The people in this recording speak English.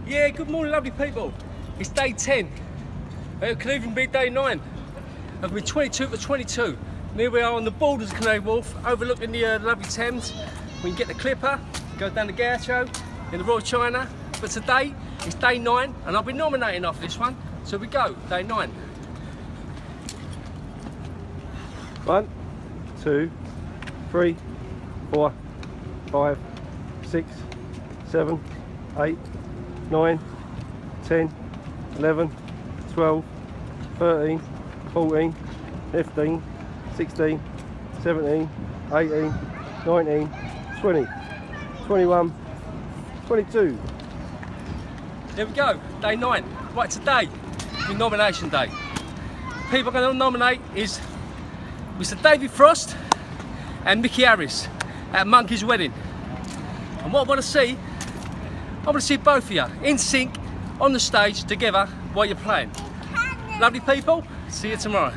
Yeah, good morning, lovely people. It's day 10. It could even be day 9. I've been 22 for 22. And here we are on the borders of Canary Wharf, overlooking the lovely Thames. We can get the Clipper, go down the Gaucho in the Royal China. But today, it's day 9, and I'll be nominating after this one. So we go, day 9. 1, 2, 3, 4, 5, 6, 7, 8, 9, 10, 11, 12, 13, 14, 15, 16, 17, 18, 19, 20, 21, 22. There we go, day 9. Right, today is nomination day. People I'm going to nominate is Mr. David Frost and Mickey Harris at Monkey's wedding. And what I want to see, I want to see both of you in sync on the stage together while you're playing. Lovely people, see you tomorrow.